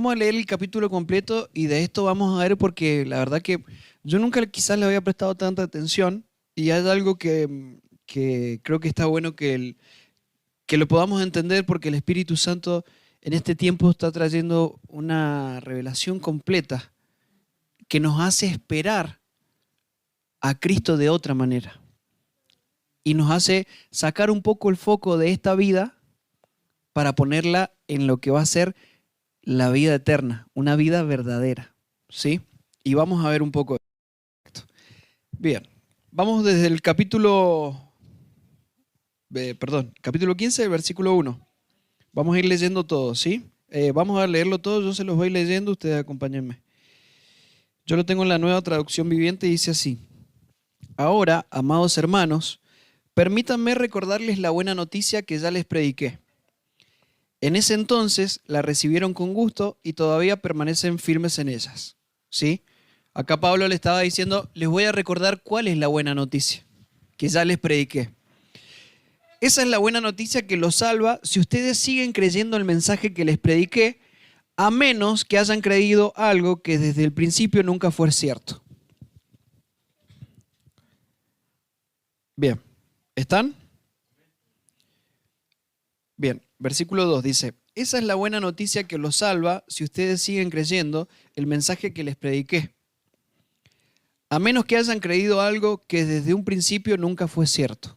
vamos a leer el capítulo completo y de esto vamos a ver porque la verdad que yo nunca quizás le había prestado tanta atención y hay algo que creo que está bueno que lo podamos entender porque el Espíritu Santo en este tiempo está trayendo una revelación completa que nos hace esperar a Cristo de otra manera y nos hace sacar un poco el foco de esta vida para ponerla en lo que va a ser la vida eterna, una vida verdadera, ¿sí? Y vamos a ver un poco de esto. Bien, vamos desde el capítulo 15, versículo 1. Vamos a ir leyendo todo, ¿sí? Vamos a leerlo todo, yo se los voy leyendo, ustedes acompáñenme. Yo lo tengo en la Nueva Traducción Viviente y dice así: Ahora, amados hermanos, permítanme recordarles la buena noticia que ya les prediqué. En ese entonces la recibieron con gusto y todavía permanecen firmes en ellas, ¿sí? Acá Pablo le estaba diciendo, les voy a recordar cuál es la buena noticia que ya les prediqué. Esa es la buena noticia que los salva si ustedes siguen creyendo el mensaje que les prediqué, a menos que hayan creído algo que desde el principio nunca fue cierto. Bien, ¿están? Bien, versículo 2 dice, esa es la buena noticia que los salva si ustedes siguen creyendo el mensaje que les prediqué, a menos que hayan creído algo que desde un principio nunca fue cierto.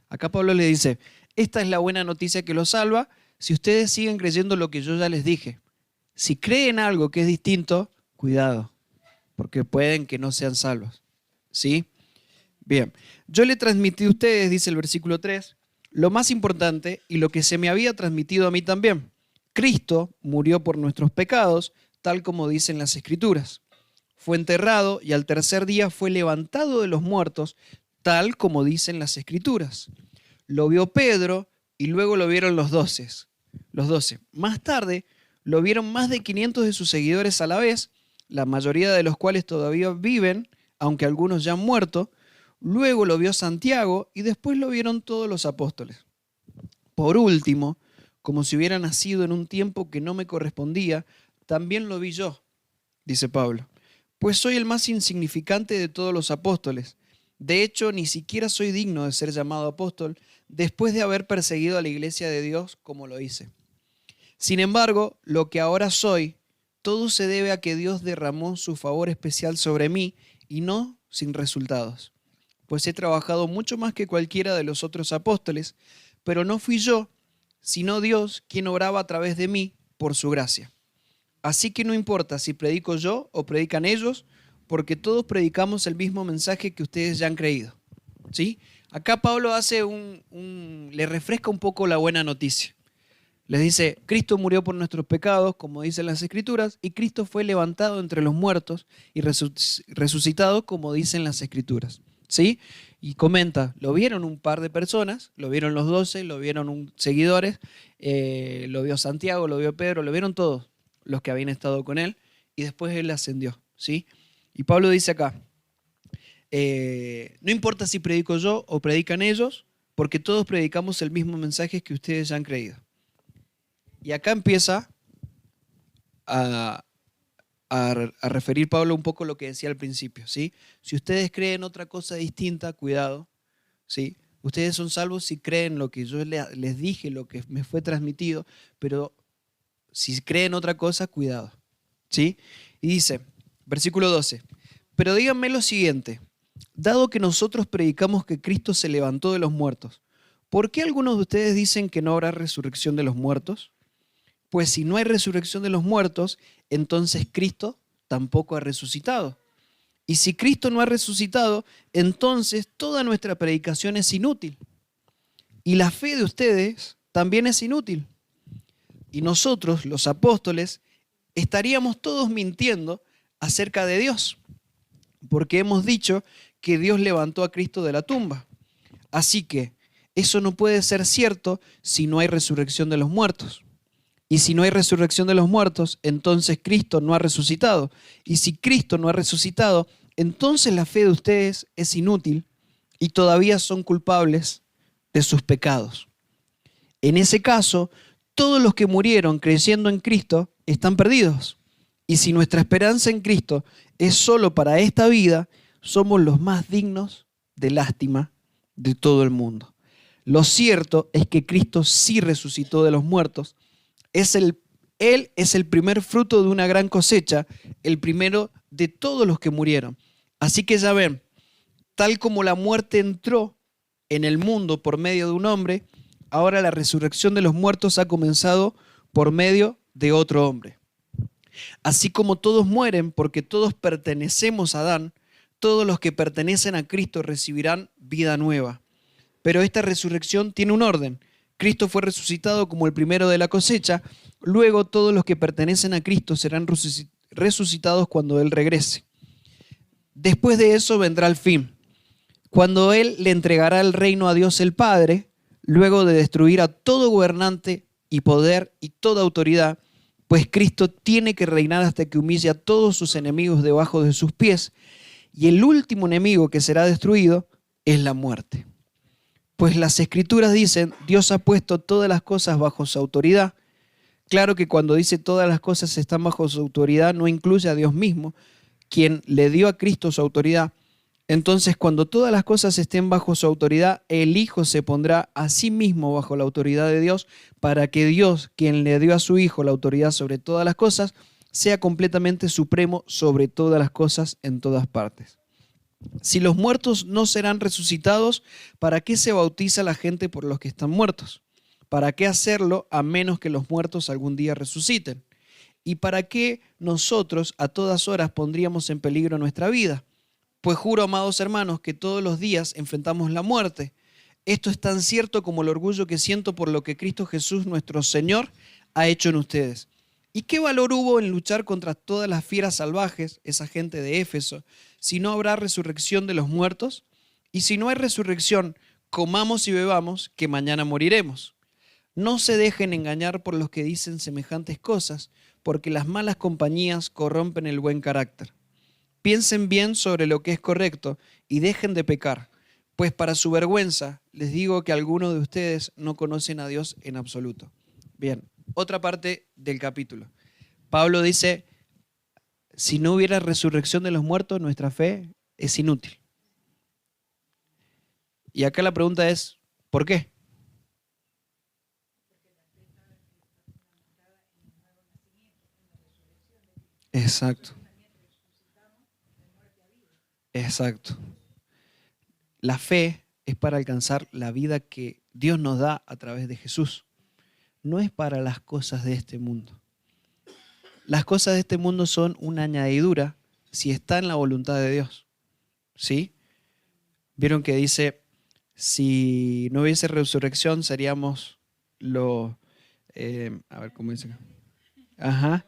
Acá Pablo le dice, esta es la buena noticia que los salva si ustedes siguen creyendo lo que yo ya les dije. Si creen algo que es distinto, cuidado, porque pueden que no sean salvos. ¿Sí? Bien, yo le transmití a ustedes, dice el versículo 3, lo más importante y lo que se me había transmitido a mí también. Cristo murió por nuestros pecados, tal como dicen las Escrituras. Fue enterrado y al tercer día fue levantado de los muertos, tal como dicen las Escrituras. Lo vio Pedro y luego lo vieron los 12. Más tarde lo vieron más de 500 de sus seguidores a la vez, la mayoría de los cuales todavía viven, aunque algunos ya han muerto. Luego lo vio Santiago y después lo vieron todos los apóstoles. Por último, como si hubiera nacido en un tiempo que no me correspondía, también lo vi yo, dice Pablo, pues soy el más insignificante de todos los apóstoles. De hecho, ni siquiera soy digno de ser llamado apóstol después de haber perseguido a la iglesia de Dios como lo hice. Sin embargo, lo que ahora soy, todo se debe a que Dios derramó su favor especial sobre mí y no sin resultados. Pues he trabajado mucho más que cualquiera de los otros apóstoles, pero no fui yo, sino Dios quien obraba a través de mí por su gracia. Así que no importa si predico yo o predican ellos, porque todos predicamos el mismo mensaje que ustedes ya han creído. ¿Sí? Acá Pablo hace le refresca un poco la buena noticia. Les dice, Cristo murió por nuestros pecados, como dicen las Escrituras, y Cristo fue levantado entre los muertos y resucitado, como dicen las Escrituras. ¿Sí? Y comenta, lo vieron un par de personas, lo vieron los 12, lo vieron seguidores, lo vio Santiago, lo vio Pedro, lo vieron todos los que habían estado con él, y después él ascendió. ¿Sí? Y Pablo dice acá, no importa si predico yo o predican ellos, porque todos predicamos el mismo mensaje que ustedes ya han creído. Y acá empieza a referir Pablo un poco lo que decía al principio, ¿sí? Si ustedes creen otra cosa distinta, cuidado, ¿sí? Ustedes son salvos si creen lo que yo les dije, lo que me fue transmitido, pero si creen otra cosa, cuidado, ¿sí? Y dice, versículo 12, pero díganme lo siguiente, dado que nosotros predicamos que Cristo se levantó de los muertos, ¿por qué algunos de ustedes dicen que no habrá resurrección de los muertos? Pues si no hay resurrección de los muertos, entonces Cristo tampoco ha resucitado. Y si Cristo no ha resucitado, entonces toda nuestra predicación es inútil. Y la fe de ustedes también es inútil. Y nosotros, los apóstoles, estaríamos todos mintiendo acerca de Dios, porque hemos dicho que Dios levantó a Cristo de la tumba. Así que eso no puede ser cierto si no hay resurrección de los muertos. Y si no hay resurrección de los muertos, entonces Cristo no ha resucitado. Y si Cristo no ha resucitado, entonces la fe de ustedes es inútil y todavía son culpables de sus pecados. En ese caso, todos los que murieron creyendo en Cristo están perdidos. Y si nuestra esperanza en Cristo es solo para esta vida, somos los más dignos de lástima de todo el mundo. Lo cierto es que Cristo sí resucitó de los muertos. Él es el primer fruto de una gran cosecha, el primero de todos los que murieron. Así que ya ven, tal como la muerte entró en el mundo por medio de un hombre, ahora la resurrección de los muertos ha comenzado por medio de otro hombre. Así como todos mueren porque todos pertenecemos a Adán, todos los que pertenecen a Cristo recibirán vida nueva. Pero esta resurrección tiene un orden. Cristo fue resucitado como el primero de la cosecha, luego todos los que pertenecen a Cristo serán resucitados cuando Él regrese. Después de eso vendrá el fin, cuando Él le entregará el reino a Dios el Padre, luego de destruir a todo gobernante y poder y toda autoridad, pues Cristo tiene que reinar hasta que humille a todos sus enemigos debajo de sus pies, y el último enemigo que será destruido es la muerte. Pues las Escrituras dicen, Dios ha puesto todas las cosas bajo su autoridad. Claro que cuando dice todas las cosas están bajo su autoridad, no incluye a Dios mismo, quien le dio a Cristo su autoridad. Entonces, cuando todas las cosas estén bajo su autoridad, el Hijo se pondrá a sí mismo bajo la autoridad de Dios, para que Dios, quien le dio a su Hijo la autoridad sobre todas las cosas, sea completamente supremo sobre todas las cosas en todas partes. Si los muertos no serán resucitados, ¿para qué se bautiza la gente por los que están muertos? ¿Para qué hacerlo a menos que los muertos algún día resuciten? ¿Y para qué nosotros a todas horas pondríamos en peligro nuestra vida? Pues juro, amados hermanos, que todos los días enfrentamos la muerte. Esto es tan cierto como el orgullo que siento por lo que Cristo Jesús, nuestro Señor, ha hecho en ustedes. ¿Y qué valor hubo en luchar contra todas las fieras salvajes, esa gente de Éfeso, si no habrá resurrección de los muertos? Y si no hay resurrección, comamos y bebamos, que mañana moriremos. No se dejen engañar por los que dicen semejantes cosas, porque las malas compañías corrompen el buen carácter. Piensen bien sobre lo que es correcto y dejen de pecar, pues para su vergüenza les digo que algunos de ustedes no conocen a Dios en absoluto. Bien, otra parte del capítulo. Pablo dice, si no hubiera resurrección de los muertos, nuestra fe es inútil. Y acá la pregunta es, ¿por qué? Exacto. Exacto. La fe es para alcanzar la vida que Dios nos da a través de Jesús. No es para las cosas de este mundo. Las cosas de este mundo son una añadidura si está en la voluntad de Dios. ¿Sí? Vieron que dice, si no hubiese resurrección seríamos los... a ver, ¿cómo dice? Ajá.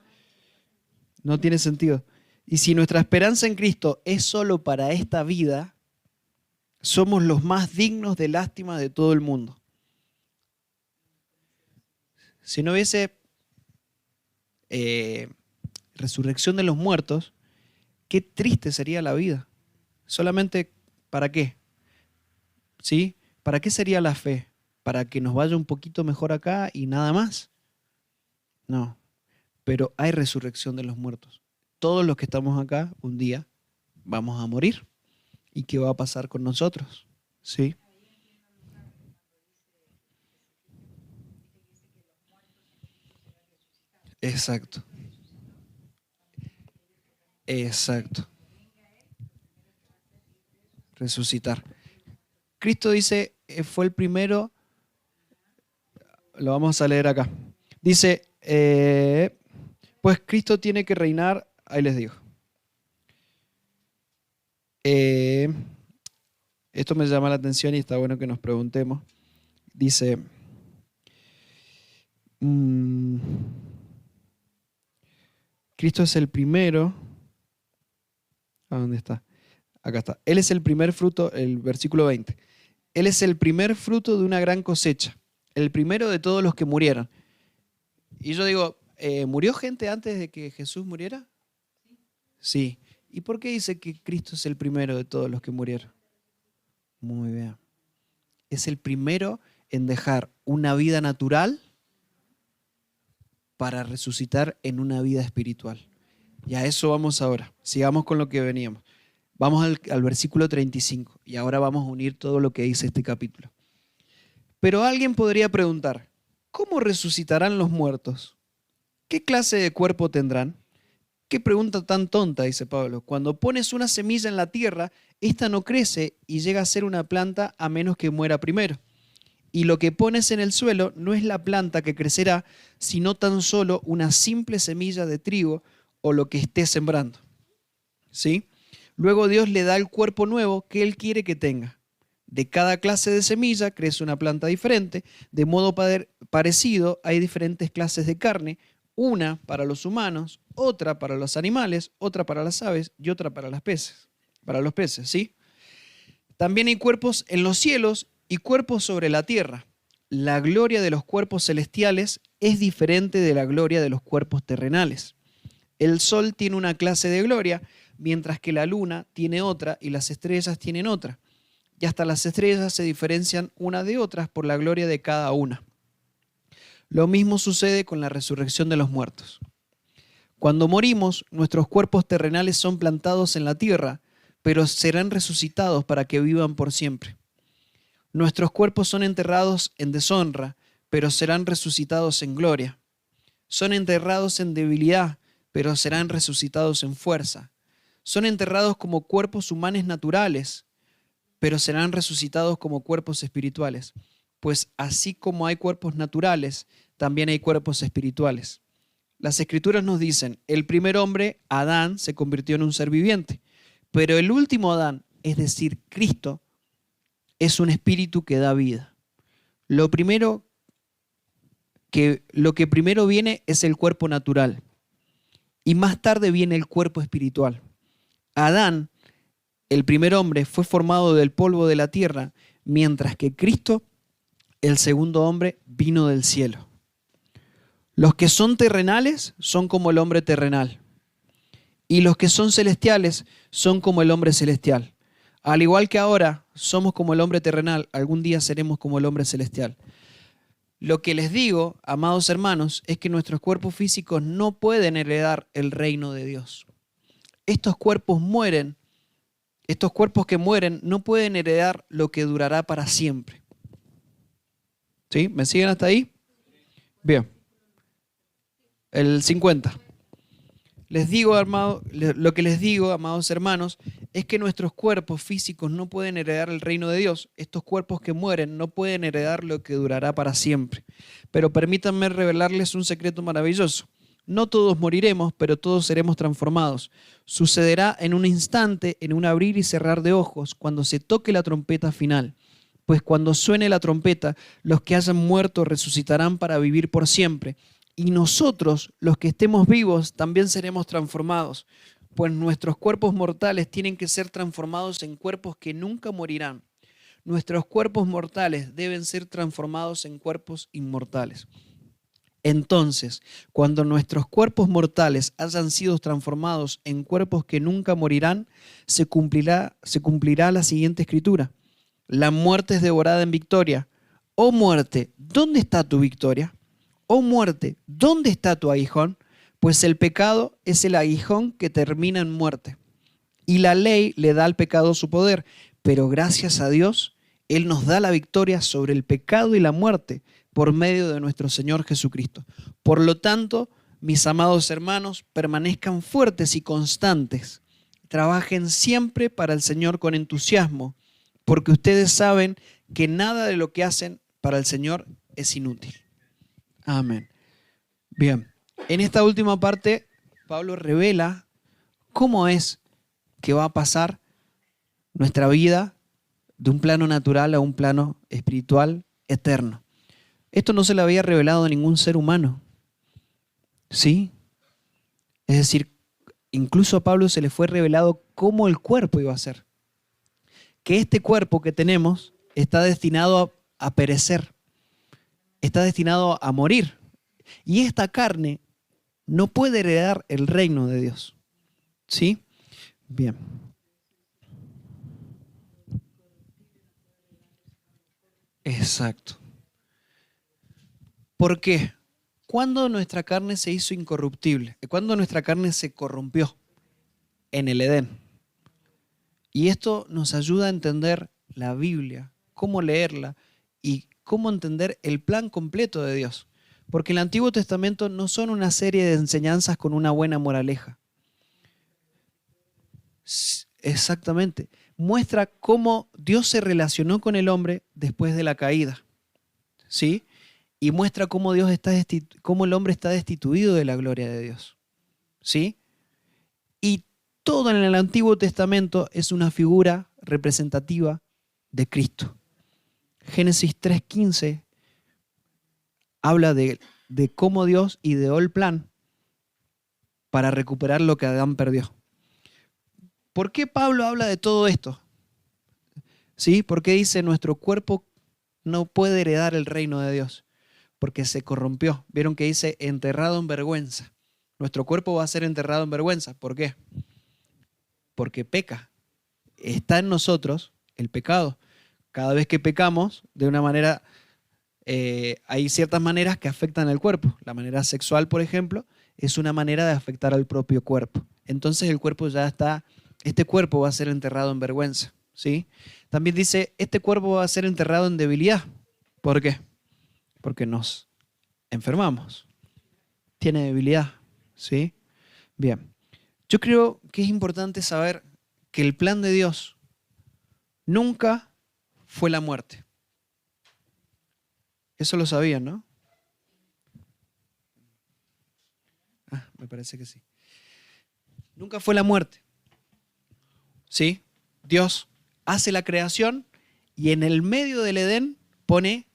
No tiene sentido. Y si nuestra esperanza en Cristo es solo para esta vida, somos los más dignos de lástima de todo el mundo. Si no hubiese resurrección de los muertos, qué triste sería la vida. Solamente, ¿para qué? ¿Sí? ¿Para qué sería la fe? ¿Para que nos vaya un poquito mejor acá y nada más? No, pero hay resurrección de los muertos. Todos los que estamos acá, un día vamos a morir. ¿Y qué va a pasar con nosotros? ¿Sí? Exacto, exacto. Resucitar. Cristo dice, fue el primero, lo vamos a leer acá. Dice, pues Cristo tiene que reinar, ahí les digo. Esto me llama la atención y está bueno que nos preguntemos. Dice, Cristo es el primero. ¿A dónde está? Acá está. Él es el primer fruto, el versículo 20. Él es el primer fruto de una gran cosecha, el primero de todos los que murieron. Y yo digo, ¿murió gente antes de que Jesús muriera? Sí. ¿Y por qué dice que Cristo es el primero de todos los que murieron? Muy bien. Es el primero en dejar una vida natural para resucitar en una vida espiritual. Y a eso vamos ahora. Sigamos con lo que veníamos. Vamos al versículo 35 y ahora vamos a unir todo lo que dice este capítulo. Pero alguien podría preguntar, ¿cómo resucitarán los muertos? ¿Qué clase de cuerpo tendrán? Qué pregunta tan tonta, dice Pablo. Cuando pones una semilla en la tierra, esta no crece y llega a ser una planta a menos que muera primero. Y lo que pones en el suelo no es la planta que crecerá, sino tan solo una simple semilla de trigo o lo que esté sembrando. ¿Sí? Luego Dios le da el cuerpo nuevo que Él quiere que tenga. De cada clase de semilla crece una planta diferente, de modo parecido hay diferentes clases de carne, una para los humanos, otra para los animales, otra para las aves y otra para los peces, ¿sí? También hay cuerpos en los cielos y cuerpos sobre la tierra. La gloria de los cuerpos celestiales es diferente de la gloria de los cuerpos terrenales. El sol tiene una clase de gloria, mientras que la luna tiene otra y las estrellas tienen otra. Y hasta las estrellas se diferencian una de otras por la gloria de cada una. Lo mismo sucede con la resurrección de los muertos. Cuando morimos, nuestros cuerpos terrenales son plantados en la tierra, pero serán resucitados para que vivan por siempre. Nuestros cuerpos son enterrados en deshonra, pero serán resucitados en gloria. Son enterrados en debilidad, pero serán resucitados en fuerza. Son enterrados como cuerpos humanos naturales, pero serán resucitados como cuerpos espirituales. Pues así como hay cuerpos naturales, también hay cuerpos espirituales. Las Escrituras nos dicen, el primer hombre, Adán, se convirtió en un ser viviente, pero el último Adán, es decir, Cristo, es un espíritu que da vida. Lo que primero viene es el cuerpo natural y más tarde viene el cuerpo espiritual. Adán, el primer hombre, fue formado del polvo de la tierra, mientras que Cristo, el segundo hombre, vino del cielo. Los que son terrenales son como el hombre terrenal, y los que son celestiales son como el hombre celestial. Al igual que ahora somos como el hombre terrenal, algún día seremos como el hombre celestial. Lo que les digo, amados hermanos, es que nuestros cuerpos físicos no pueden heredar el reino de Dios. Estos cuerpos que mueren no pueden heredar lo que durará para siempre. ¿Sí? ¿Me siguen hasta ahí? Bien. El 50. Lo que les digo, amados hermanos, es que nuestros cuerpos físicos no pueden heredar el reino de Dios. Estos cuerpos que mueren no pueden heredar lo que durará para siempre. Pero permítanme revelarles un secreto maravilloso. No todos moriremos, pero todos seremos transformados. Sucederá en un instante, en un abrir y cerrar de ojos, cuando se toque la trompeta final. Pues cuando suene la trompeta, los que hayan muerto resucitarán para vivir por siempre. Y nosotros, los que estemos vivos, también seremos transformados, pues nuestros cuerpos mortales tienen que ser transformados en cuerpos que nunca morirán. Nuestros cuerpos mortales deben ser transformados en cuerpos inmortales. Entonces, cuando nuestros cuerpos mortales hayan sido transformados en cuerpos que nunca morirán, se cumplirá la siguiente escritura. La muerte es devorada en victoria. Oh muerte, ¿dónde está tu victoria? Oh muerte, ¿dónde está tu aguijón? Pues el pecado es el aguijón que termina en muerte. Y la ley le da al pecado su poder, pero gracias a Dios, Él nos da la victoria sobre el pecado y la muerte por medio de nuestro Señor Jesucristo. Por lo tanto, mis amados hermanos, permanezcan fuertes y constantes. Trabajen siempre para el Señor con entusiasmo, porque ustedes saben que nada de lo que hacen para el Señor es inútil. Amén. Bien, en esta última parte, Pablo revela cómo es que va a pasar nuestra vida de un plano natural a un plano espiritual eterno. Esto no se le había revelado a ningún ser humano. ¿Sí? Es decir, incluso a Pablo se le fue revelado cómo el cuerpo iba a ser. Que este cuerpo que tenemos está destinado a perecer, está destinado a morir. Y esta carne no puede heredar el reino de Dios. ¿Sí? Bien. Exacto. ¿Por qué? ¿Cuándo nuestra carne se hizo incorruptible? ¿Cuándo nuestra carne se corrompió? En el Edén. Y esto nos ayuda a entender la Biblia, cómo leerla y cómo entender el plan completo de Dios. Porque el Antiguo Testamento no son una serie de enseñanzas con una buena moraleja. Exactamente. Muestra cómo Dios se relacionó con el hombre después de la caída. ¿Sí? Y muestra cómo, cómo el hombre está destituido de la gloria de Dios. ¿Sí? Y todo en el Antiguo Testamento es una figura representativa de Cristo. Génesis 3:15 habla de cómo Dios ideó el plan para recuperar lo que Adán perdió. ¿Por qué Pablo habla de todo esto? ¿Sí? Porque dice, nuestro cuerpo no puede heredar el reino de Dios, porque se corrompió. Vieron que dice, enterrado en vergüenza. Nuestro cuerpo va a ser enterrado en vergüenza. ¿Por qué? Porque peca. Está en nosotros el pecado. Cada vez que pecamos, de una manera, hay ciertas maneras que afectan al cuerpo. La manera sexual, por ejemplo, es una manera de afectar al propio cuerpo. Entonces el cuerpo ya está, este cuerpo va a ser enterrado en vergüenza. ¿Sí? También dice, este cuerpo va a ser enterrado en debilidad. ¿Por qué? Porque nos enfermamos. Tiene debilidad. ¿Sí? Bien. Yo creo que es importante saber que el plan de Dios nunca fue la muerte. Eso lo sabían, ¿no? Me parece que sí. Nunca fue la muerte. ¿Sí? Dios hace la creación y en el medio del Edén pone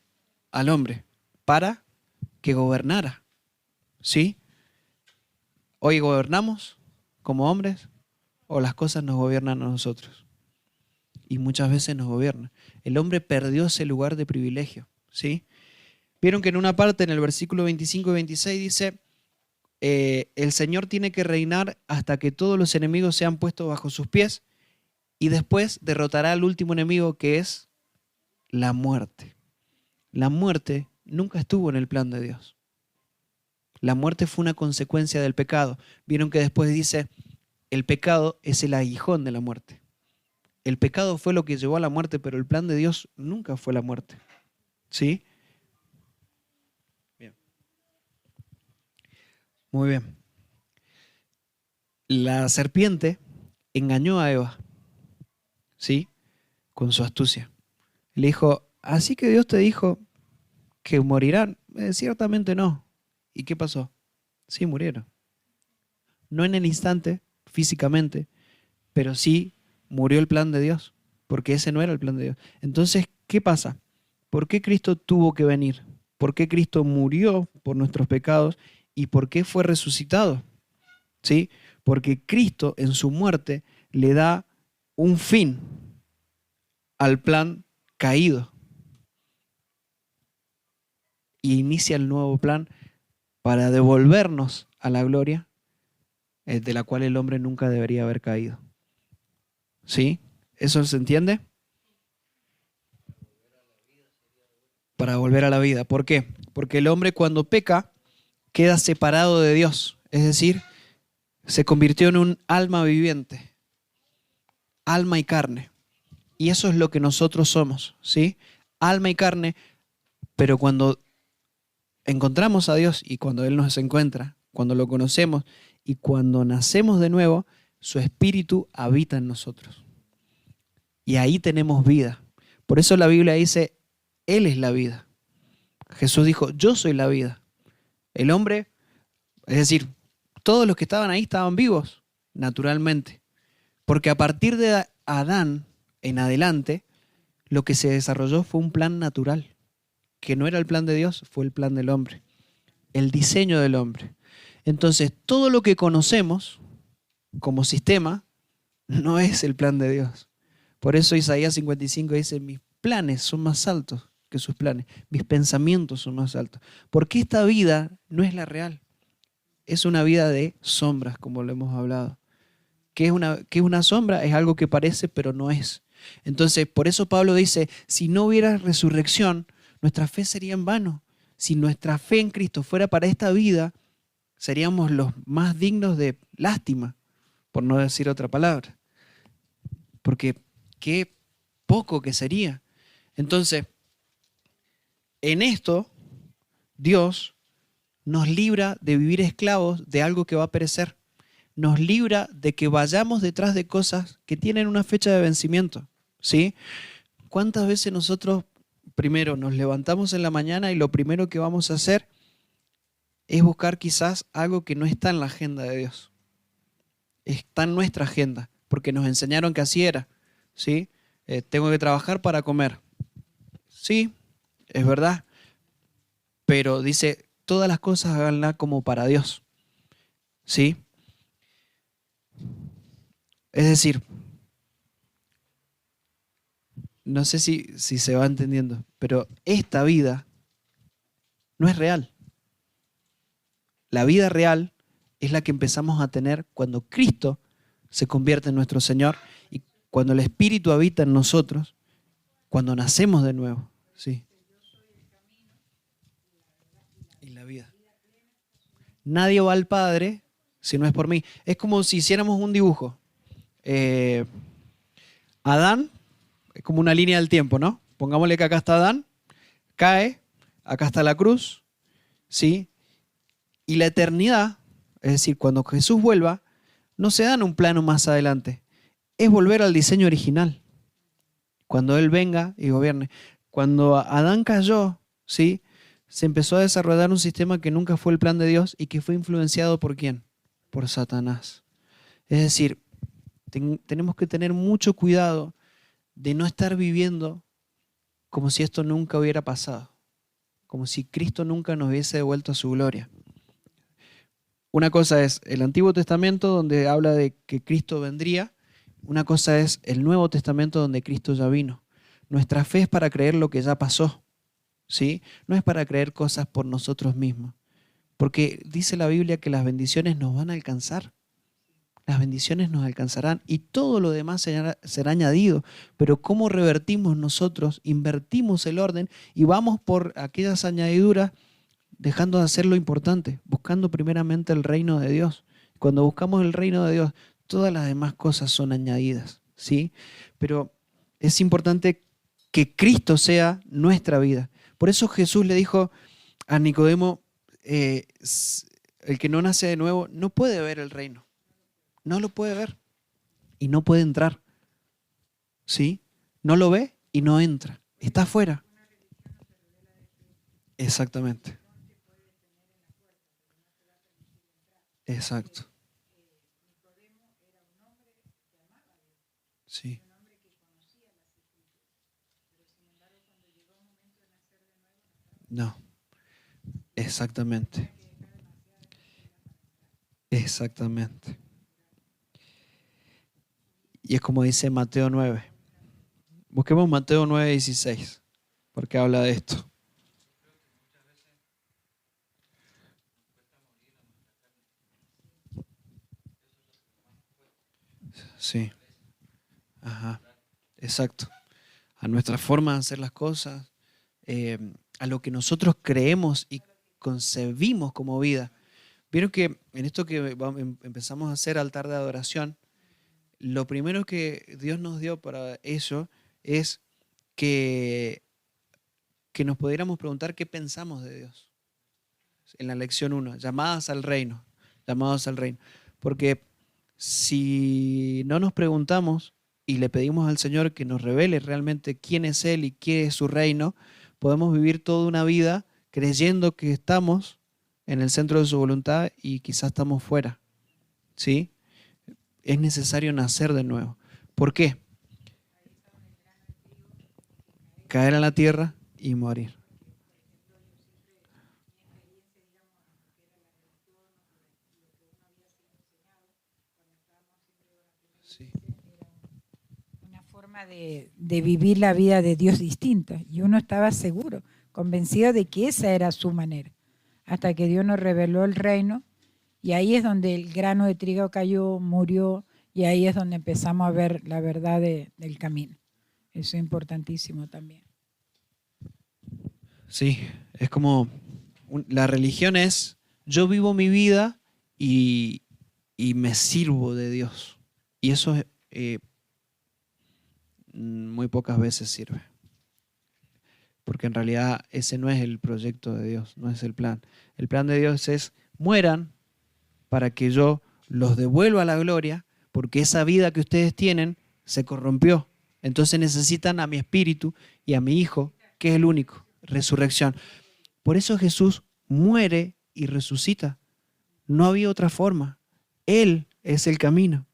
al hombre para que gobernara. ¿Sí? Hoy gobernamos como hombres o las cosas nos gobiernan a nosotros. Y muchas veces nos gobiernan. El hombre perdió ese lugar de privilegio. ¿Sí? Vieron que en una parte, en el versículo 25 y 26, dice, el Señor tiene que reinar hasta que todos los enemigos sean puestos bajo sus pies y después derrotará al último enemigo, que es la muerte. La muerte nunca estuvo en el plan de Dios. La muerte fue una consecuencia del pecado. Vieron que después dice, el pecado es el aguijón de la muerte. El pecado fue lo que llevó a la muerte, pero el plan de Dios nunca fue la muerte. ¿Sí? Bien. Muy bien. La serpiente engañó a Eva, ¿sí? Con su astucia. Le dijo, así que Dios te dijo que morirán. Ciertamente no. ¿Y qué pasó? Sí, murieron. No en el instante, físicamente, pero sí murió el plan de Dios, porque ese no era el plan de Dios. Entonces, ¿qué pasa? ¿Por qué Cristo tuvo que venir? ¿Por qué Cristo murió por nuestros pecados? ¿Y por qué fue resucitado? ¿Sí? Porque Cristo en su muerte le da un fin al plan caído y inicia el nuevo plan para devolvernos a la gloria de la cual el hombre nunca debería haber caído. ¿Sí? ¿Eso se entiende? Para volver a la vida. ¿Por qué? Porque el hombre cuando peca queda separado de Dios. Es decir, se convirtió en un alma viviente. Alma y carne. Y eso es lo que nosotros somos. ¿Sí? Alma y carne. Pero cuando encontramos a Dios y cuando Él nos encuentra, cuando lo conocemos y cuando nacemos de nuevo, su espíritu habita en nosotros. Y ahí tenemos vida. Por eso la Biblia dice, Él es la vida. Jesús dijo, yo soy la vida. El hombre, es decir, todos los que estaban ahí estaban vivos, naturalmente. Porque a partir de Adán en adelante, lo que se desarrolló fue un plan natural, que no era el plan de Dios, fue el plan del hombre. El diseño del hombre. Entonces, todo lo que conocemos como sistema no es el plan de Dios. Por eso Isaías 55 dice, mis planes son más altos que sus planes, mis pensamientos son más altos. Porque esta vida no es la real. Es una vida de sombras, como lo hemos hablado. ¿Qué es una sombra? Es algo que parece, pero no es. Entonces, por eso Pablo dice, si no hubiera resurrección, nuestra fe sería en vano. si nuestra fe en Cristo fuera para esta vida, seríamos los más dignos de lástima, por no decir otra palabra. Porque qué poco que sería. Entonces, en esto, Dios nos libra de vivir esclavos de algo que va a perecer. Nos libra de que vayamos detrás de cosas que tienen una fecha de vencimiento, ¿sí? ¿Cuántas veces nosotros primero nos levantamos en la mañana y lo primero que vamos a hacer es buscar quizás algo que no está en la agenda de Dios? Está en nuestra agenda, porque nos enseñaron que así era, ¿sí? Tengo que trabajar para comer. Sí, es verdad, pero dice, todas las cosas háganlas como para Dios, ¿sí? Es decir, no sé si se va entendiendo, pero esta vida no es real. La vida real es la que empezamos a tener cuando Cristo se convierte en nuestro Señor y cuando el Espíritu habita en nosotros, cuando nacemos de nuevo, ¿sí? Y la vida. Nadie va al Padre si no es por mí. Es como si hiciéramos un dibujo. Adán es como una línea del tiempo, ¿no? Pongámosle que acá está Adán, cae, acá está la cruz, ¿sí? Y la eternidad, es decir, cuando Jesús vuelva, no se da en un plano más adelante. Es volver al diseño original. Cuando Él venga y gobierne. Cuando Adán cayó, ¿sí? Se empezó a desarrollar un sistema que nunca fue el plan de Dios y que fue influenciado ¿por quién? Por Satanás. Es decir, tenemos que tener mucho cuidado de no estar viviendo como si esto nunca hubiera pasado, como si Cristo nunca nos hubiese devuelto a su gloria. Una cosa es el Antiguo Testamento, donde habla de que Cristo vendría. Una cosa es el Nuevo Testamento, donde Cristo ya vino. Nuestra fe es para creer lo que ya pasó, ¿sí? No es para creer cosas por nosotros mismos. Porque dice la Biblia que las bendiciones nos van a alcanzar. Las bendiciones nos alcanzarán y todo lo demás será añadido. Pero ¿cómo revertimos nosotros? Invertimos el orden y vamos por aquellas añadiduras dejando de hacer lo importante, buscando primeramente el reino de Dios. Cuando buscamos el reino de Dios, todas las demás cosas son añadidas, ¿sí? Pero es importante que Cristo sea nuestra vida. Por eso Jesús le dijo a Nicodemo, el que no nace de nuevo no puede ver el reino. No lo puede ver y no puede entrar, ¿sí? No lo ve y no entra. Está afuera. Exactamente. Exacto. Sí. No. Exactamente. Exactamente. Y es como dice Mateo 9. Busquemos Mateo 9:16, porque habla de esto. Sí. Ajá. Exacto. A nuestra forma de hacer las cosas, a lo que nosotros creemos y concebimos como vida. Vieron que en esto que empezamos a hacer altar de adoración, lo primero que Dios nos dio para eso es que, que nos pudiéramos preguntar qué pensamos de Dios. En la lección 1, llamadas al reino, llamados al reino. Porque si no nos preguntamos y le pedimos al Señor que nos revele realmente quién es Él y qué es su reino, podemos vivir toda una vida creyendo que estamos en el centro de su voluntad y quizás estamos fuera, ¿sí? Es necesario nacer de nuevo. ¿Por qué? Caer en la tierra y morir. Sí. Una forma de vivir la vida de Dios distinta. Y uno estaba seguro, convencido de que esa era su manera. Hasta que Dios nos reveló el reino. Y ahí es donde el grano de trigo cayó, murió. Y ahí es donde empezamos a ver la verdad del camino. Eso es importantísimo también. Sí, es como La religión es, yo vivo mi vida y me sirvo de Dios. Y eso muy pocas veces sirve. Porque en realidad ese no es el proyecto de Dios, no es el plan. El plan de Dios es, mueran para que yo los devuelva a la gloria, porque esa vida que ustedes tienen se corrompió. Entonces necesitan a mi espíritu y a mi Hijo, que es el único, resurrección. Por eso Jesús muere y resucita. No había otra forma. Él es el camino.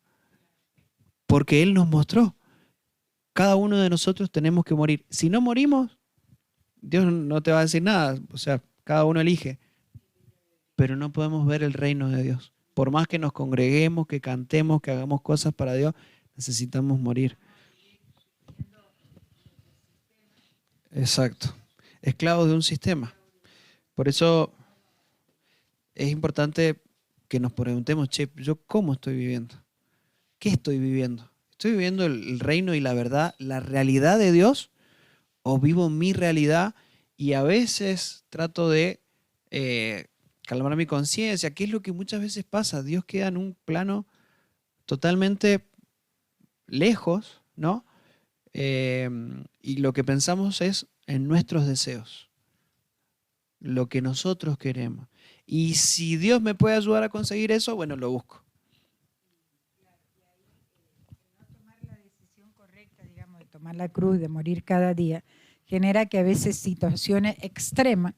Porque Él nos mostró. Cada uno de nosotros tenemos que morir. Si no morimos, Dios no te va a decir nada. O sea, cada uno elige. Pero no podemos ver el reino de Dios. Por más que nos congreguemos, que cantemos, que hagamos cosas para Dios, necesitamos morir. Exacto. Esclavos de un sistema. Por eso es importante que nos preguntemos, che, ¿yo cómo estoy viviendo? ¿Qué estoy viviendo? ¿Estoy viviendo el reino y la verdad, la realidad de Dios? ¿O vivo mi realidad y a veces trato de calmar mi conciencia? ¿Qué es lo que muchas veces pasa? Dios queda en un plano totalmente lejos, ¿no? Y lo que pensamos es en nuestros deseos, lo que nosotros queremos. Y si Dios me puede ayudar a conseguir eso, bueno, lo busco. No tomar la decisión correcta, digamos, de tomar la cruz, de morir cada día, genera que a veces situaciones extremas,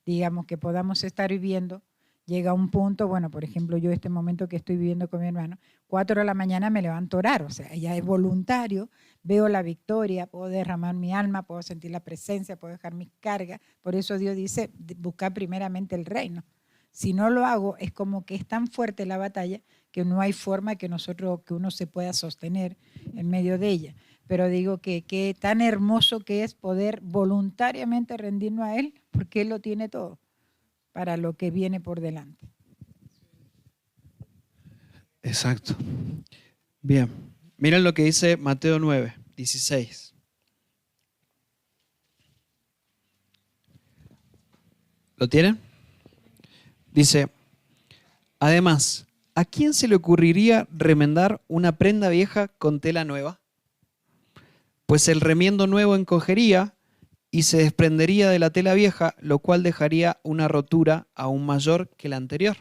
digamos, que podamos estar viviendo, llega a un punto, bueno, por ejemplo, yo este momento que estoy viviendo con mi hermano, 4 de la mañana me levanto a orar, o sea, ya es voluntario, veo la victoria, puedo derramar mi alma, puedo sentir la presencia, puedo dejar mis cargas. Por eso Dios dice, buscar primeramente el reino. Si no lo hago, es como que es tan fuerte la batalla que no hay forma que uno se pueda sostener en medio de ella. Pero digo que tan hermoso que es poder voluntariamente rendirnos a Él, porque Él lo tiene todo para lo que viene por delante. Exacto. Bien. Miren lo que dice Mateo 9, 16. ¿Lo tienen? Dice, además, ¿a quién se le ocurriría remendar una prenda vieja con tela nueva? Pues el remiendo nuevo encogería y se desprendería de la tela vieja, lo cual dejaría una rotura aún mayor que la anterior.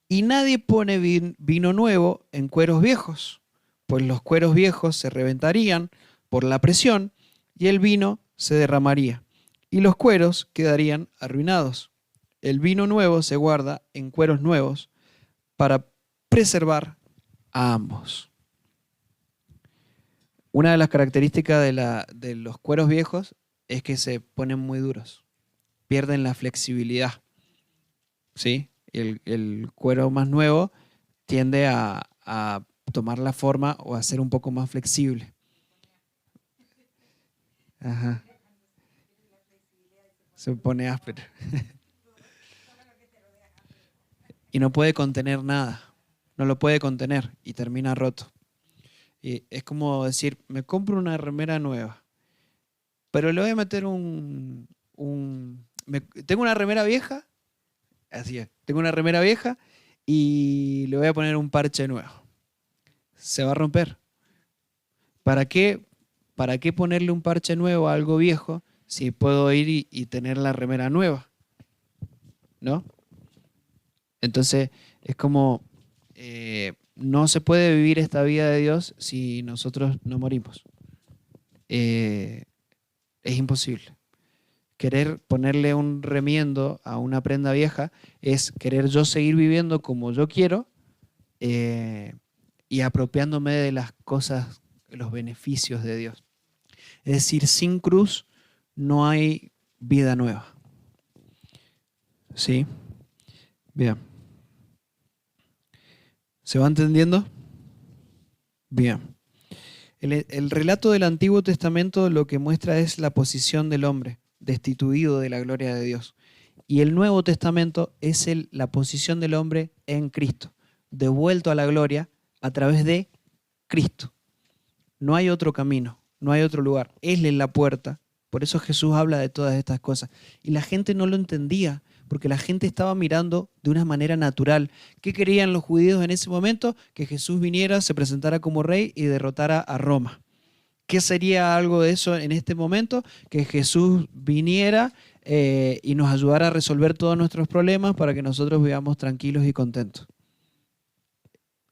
Y nadie pone vino nuevo en cueros viejos, pues los cueros viejos se reventarían por la presión y el vino se derramaría, y los cueros quedarían arruinados. El vino nuevo se guarda en cueros nuevos para preservar a ambos. Una de las características de los cueros viejos es que se ponen muy duros, pierden la flexibilidad, ¿sí? El cuero más nuevo tiende a tomar la forma o a ser un poco más flexible. Ajá. Se pone áspero. Y no puede contener nada, no lo puede contener y termina roto. Y es como decir, me compro una remera nueva, pero le voy a meter tengo una remera vieja, así es, tengo una remera vieja y le voy a poner un parche nuevo. Se va a romper. ¿Para qué ponerle un parche nuevo a algo viejo si puedo ir y tener la remera nueva? ¿No? Entonces es como no se puede vivir esta vida de Dios si nosotros no morimos. Es imposible. Querer ponerle un remiendo a una prenda vieja es querer yo seguir viviendo como yo quiero y apropiándome de las cosas, los beneficios de Dios. Es decir, sin cruz no hay vida nueva. ¿Sí? Bien. ¿Se va entendiendo? Bien. El relato del Antiguo Testamento lo que muestra es la posición del hombre, destituido de la gloria de Dios. Y el Nuevo Testamento es la posición del hombre en Cristo, devuelto a la gloria a través de Cristo. No hay otro camino, no hay otro lugar. Él es la puerta Por eso Jesús habla de todas estas cosas. Y la gente no lo entendía, porque la gente estaba mirando de una manera natural. ¿Qué querían los judíos en ese momento? Que Jesús viniera, se presentara como rey y derrotara a Roma. ¿Qué sería algo de eso en este momento? Que Jesús viniera y nos ayudara a resolver todos nuestros problemas para que nosotros vivamos tranquilos y contentos.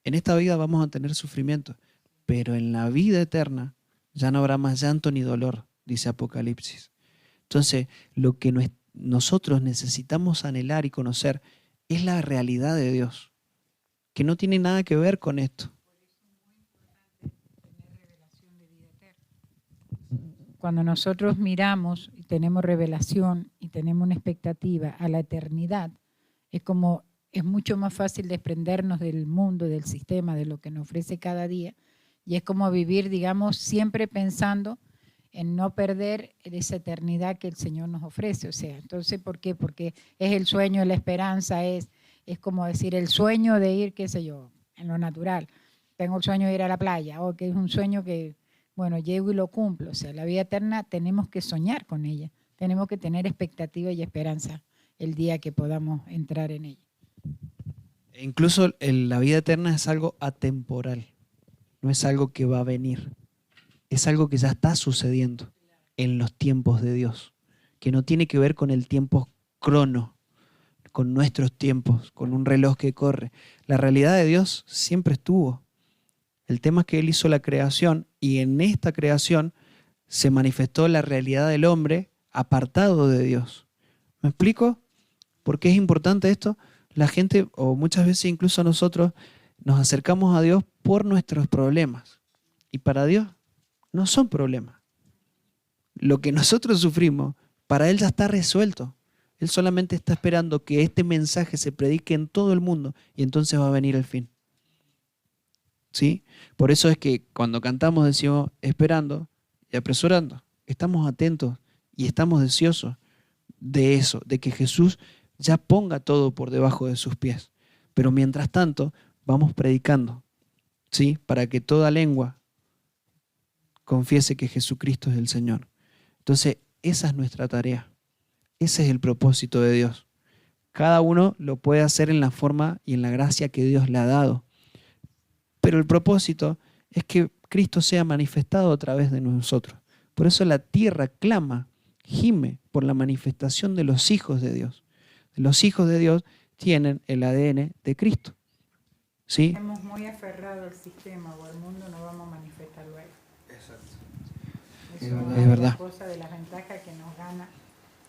En esta vida vamos a tener sufrimiento, pero en la vida eterna ya no habrá más llanto ni dolor, dice Apocalipsis. Entonces, lo que nosotros necesitamos anhelar y conocer es la realidad de Dios, que no tiene nada que ver con esto. Cuando nosotros miramos y tenemos revelación y tenemos una expectativa a la eternidad, es mucho más fácil desprendernos del mundo, del sistema, de lo que nos ofrece cada día, y es como vivir, digamos, siempre pensando en no perder esa eternidad que el Señor nos ofrece. O sea, entonces, ¿por qué? Porque es el sueño, la esperanza, es como decir el sueño de ir, qué sé yo, en lo natural. Tengo el sueño de ir a la playa, o que es un sueño que, bueno, llego y lo cumplo. O sea, la vida eterna tenemos que soñar con ella, tenemos que tener expectativa y esperanza el día que podamos entrar en ella. Incluso la vida eterna es algo atemporal, no es algo que va a venir, es algo que ya está sucediendo en los tiempos de Dios, que no tiene que ver con el tiempo crono, con nuestros tiempos, con un reloj que corre. La realidad de Dios siempre estuvo. El tema es que Él hizo la creación y en esta creación se manifestó la realidad del hombre apartado de Dios. ¿Me explico? ¿Por qué es importante esto? La gente, o muchas veces incluso nosotros, nos acercamos a Dios por nuestros problemas. Y para Dios no son problemas. Lo que nosotros sufrimos, para Él ya está resuelto. Él solamente está esperando que este mensaje se predique en todo el mundo y entonces va a venir el fin. ¿Sí? Por eso es que cuando cantamos decimos esperando y apresurando. Estamos atentos y estamos deseosos de eso, de que Jesús ya ponga todo por debajo de sus pies. Pero mientras tanto, vamos predicando, ¿sí? Para que toda lengua confiese que Jesucristo es el Señor. Entonces, esa es nuestra tarea. Ese es el propósito de Dios. Cada uno lo puede hacer en la forma y en la gracia que Dios le ha dado. Pero el propósito es que Cristo sea manifestado a través de nosotros. Por eso la tierra clama, gime por la manifestación de los hijos de Dios. Los hijos de Dios tienen el ADN de Cristo. ¿Sí? Estamos muy aferrados al sistema o al mundo, no vamos a manifestarlo a Él. Exacto. Eso Es es verdad. una cosa de las ventajas que nos gana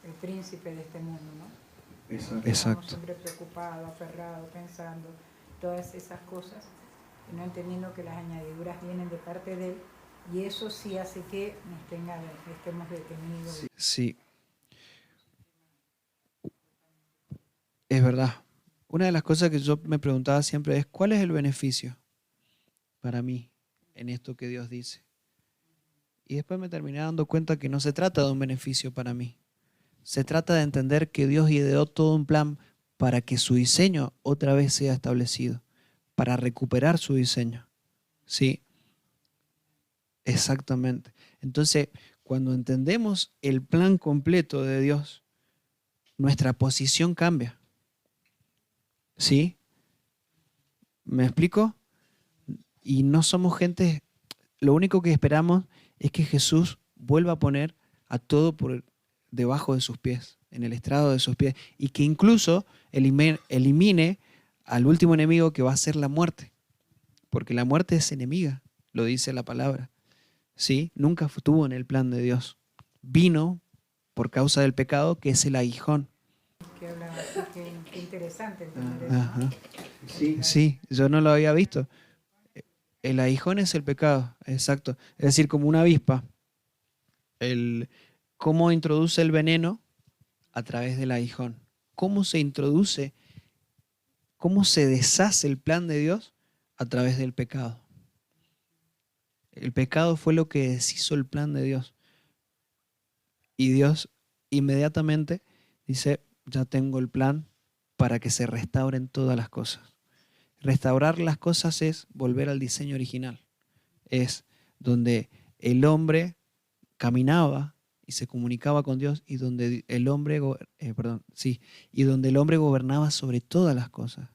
el príncipe de este mundo, ¿no? Exacto. Estamos siempre preocupados, aferrados, pensando todas esas cosas, y no entendiendo que las añadiduras vienen de parte de Él, y eso sí hace que estemos detenidos. Sí. Es verdad. Una de las cosas que yo me preguntaba siempre es, ¿cuál es el beneficio para mí en esto que Dios dice? Y después me terminé dando cuenta que no se trata de un beneficio para mí. Se trata de entender que Dios ideó todo un plan para que su diseño otra vez sea establecido, para recuperar su diseño. ¿Sí? Exactamente. Entonces, cuando entendemos el plan completo de Dios, nuestra posición cambia. ¿Sí? ¿Me explico? Y no somos gente, lo único que esperamos es que Jesús vuelva a poner a todo por debajo de sus pies, en el estrado de sus pies, y que incluso elimine al último enemigo que va a ser la muerte, porque la muerte es enemiga, lo dice la palabra. ¿Sí? Nunca estuvo en el plan de Dios. Vino por causa del pecado, que es el aguijón. Qué interesante entender eso. Ajá. Sí, yo no lo había visto. El aguijón es el pecado, exacto. Es decir, como una avispa. ¿Cómo introduce el veneno? A través del aguijón. ¿Cómo se introduce? ¿Cómo se deshace el plan de Dios? A través del pecado. El pecado fue lo que deshizo el plan de Dios. Y Dios inmediatamente dice, ya tengo el plan para que se restauren todas las cosas. Restaurar las cosas es volver al diseño original. Es donde el hombre caminaba y se comunicaba con Dios y donde el hombre, y donde el hombre gobernaba sobre todas las cosas.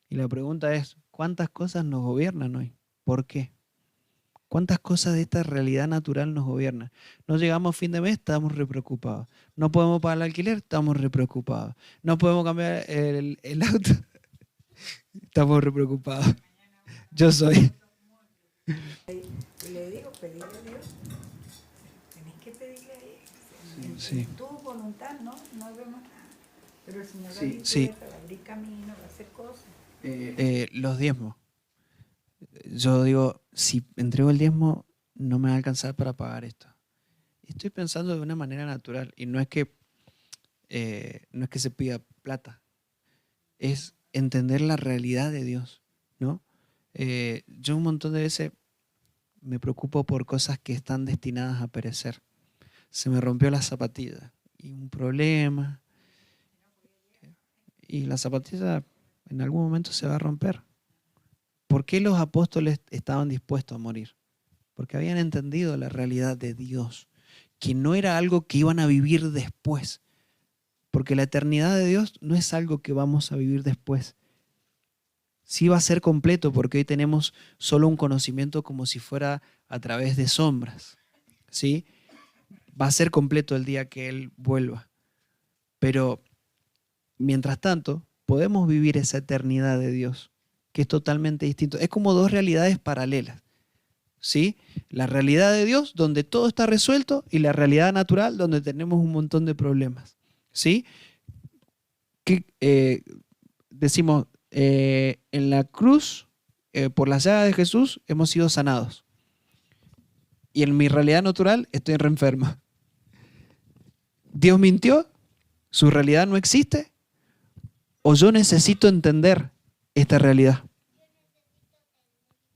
Y la pregunta es, ¿cuántas cosas nos gobiernan hoy? ¿Por qué? ¿Cuántas cosas de esta realidad natural nos gobiernan? No llegamos a fin de mes, estamos re preocupados. No podemos pagar el alquiler, estamos re preocupados. No podemos cambiar el auto, estamos re preocupados. Yo soy. Le digo, pedirle a Dios. Tenés que pedirle a Él. Sí. Tu voluntad no vemos nada. Pero el Señor va a Sí. abrir camino, va a hacer cosas. Los diezmos. Yo digo, si entrego el diezmo, no me va a alcanzar para pagar esto. Estoy pensando de una manera natural y no es que se pida plata, es entender la realidad de Dios, ¿no? Yo un montón de veces me preocupo por cosas que están destinadas a perecer. Se me rompió la zapatilla y un problema. Y la zapatilla en algún momento se va a romper. ¿Por qué los apóstoles estaban dispuestos a morir? Porque habían entendido la realidad de Dios, que no era algo que iban a vivir después. Porque la eternidad de Dios no es algo que vamos a vivir después. Sí va a ser completo porque hoy tenemos solo un conocimiento como si fuera a través de sombras. ¿Sí? Va a ser completo el día que Él vuelva. Pero mientras tanto, podemos vivir esa eternidad de Dios, que es totalmente distinto. Es como dos realidades paralelas. ¿Sí? La realidad de Dios, donde todo está resuelto, y la realidad natural, donde tenemos un montón de problemas. ¿Sí? Decimos, en la cruz, por la llaga de Jesús, hemos sido sanados. Y en mi realidad natural, estoy enfermo. ¿Dios mintió? ¿Su realidad no existe? ¿O yo necesito entender esta realidad?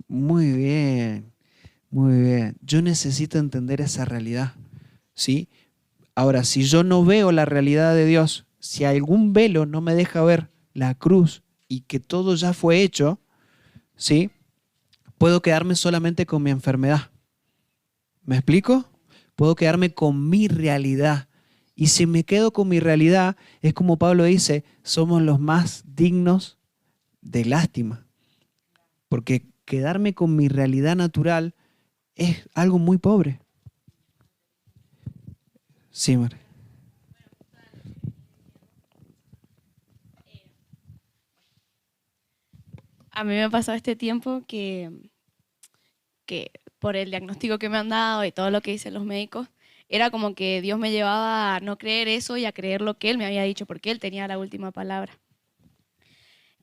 Muy bien, muy bien. Yo necesito entender esa realidad, ¿sí? Ahora, si yo no veo la realidad de Dios, si algún velo no me deja ver la cruz y que todo ya fue hecho, ¿sí? Puedo quedarme solamente con mi enfermedad. ¿Me explico? Puedo quedarme con mi realidad. Y si me quedo con mi realidad, es como Pablo dice, somos los más dignos de lástima. Porque quedarme con mi realidad natural es algo muy pobre. Sí, María. A mí me ha pasado este tiempo que por el diagnóstico que me han dado y todo lo que dicen los médicos, era como que Dios me llevaba a no creer eso y a creer lo que Él me había dicho, porque Él tenía la última palabra.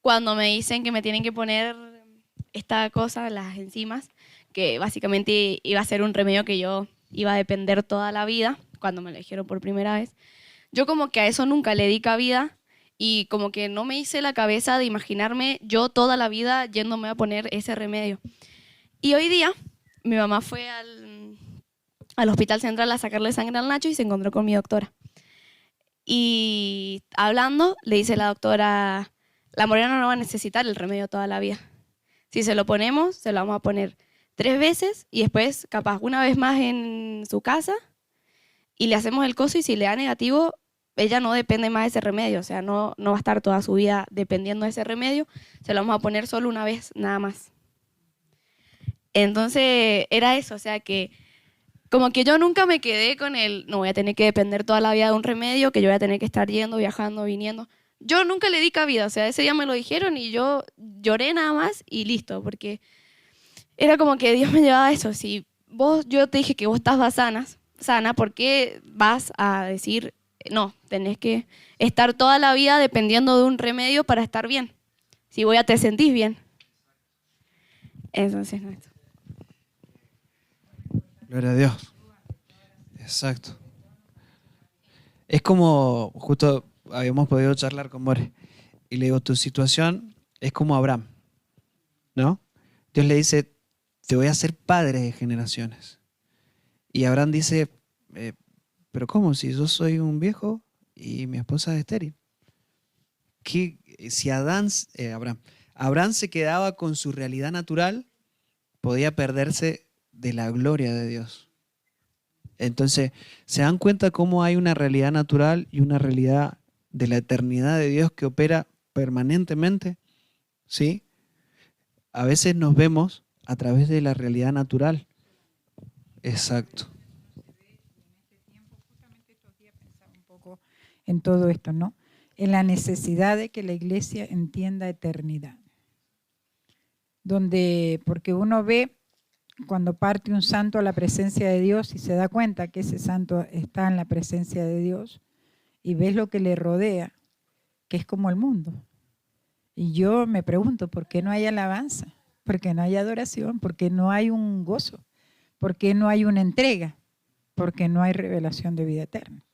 Cuando me dicen que me tienen que poner esta cosa, las enzimas, que básicamente iba a ser un remedio que yo iba a depender toda la vida, cuando me lo dijeron por primera vez, yo como que a eso nunca le di cabida y como que no me hice la cabeza de imaginarme yo toda la vida yéndome a poner ese remedio. Y hoy día mi mamá fue al Hospital Central a sacarle sangre al Nacho y se encontró con mi doctora. Y hablando, le dice la doctora, la Morena no va a necesitar el remedio toda la vida. Si se lo ponemos, se lo vamos a poner 3 veces y después capaz una vez más en su casa y le hacemos el coso y si le da negativo, ella no depende más de ese remedio, o sea, no va a estar toda su vida dependiendo de ese remedio, se lo vamos a poner solo una vez, nada más. Entonces era eso, o sea que como que yo nunca me quedé con el, no voy a tener que depender toda la vida de un remedio, que yo voy a tener que estar yendo, viajando, viniendo. Yo nunca le di cabida, o sea, ese día me lo dijeron y yo lloré nada más y listo, porque era como que Dios me llevaba a eso. Si yo te dije que vos estás sana, ¿por qué vas a decir, no, tenés que estar toda la vida dependiendo de un remedio para estar bien? Si vos ya te sentís bien. Entonces, no. Gloria a Dios. Exacto. Es como, justo habíamos podido charlar con More, y le digo, tu situación es como Abraham, ¿no? Dios le dice, te voy a hacer padre de generaciones. Y Abraham dice, pero ¿cómo? Si yo soy un viejo y mi esposa es estéril. Si Abraham se quedaba con su realidad natural, podía perderse de la gloria de Dios. Entonces, ¿se dan cuenta cómo hay una realidad natural y una realidad de la eternidad de Dios que opera permanentemente? ¿Sí? A veces nos vemos a través de la realidad natural. Exacto. Justamente estos días pensaba un poco en todo esto, ¿no? En la necesidad de que la iglesia entienda eternidad. Porque uno ve cuando parte un santo a la presencia de Dios y se da cuenta que ese santo está en la presencia de Dios y ves lo que le rodea, que es como el mundo. Y yo me pregunto, ¿por qué no hay alabanza? ¿Por qué no hay adoración? ¿Por qué no hay un gozo? ¿Por qué no hay una entrega? ¿Por qué no hay revelación de vida eterna?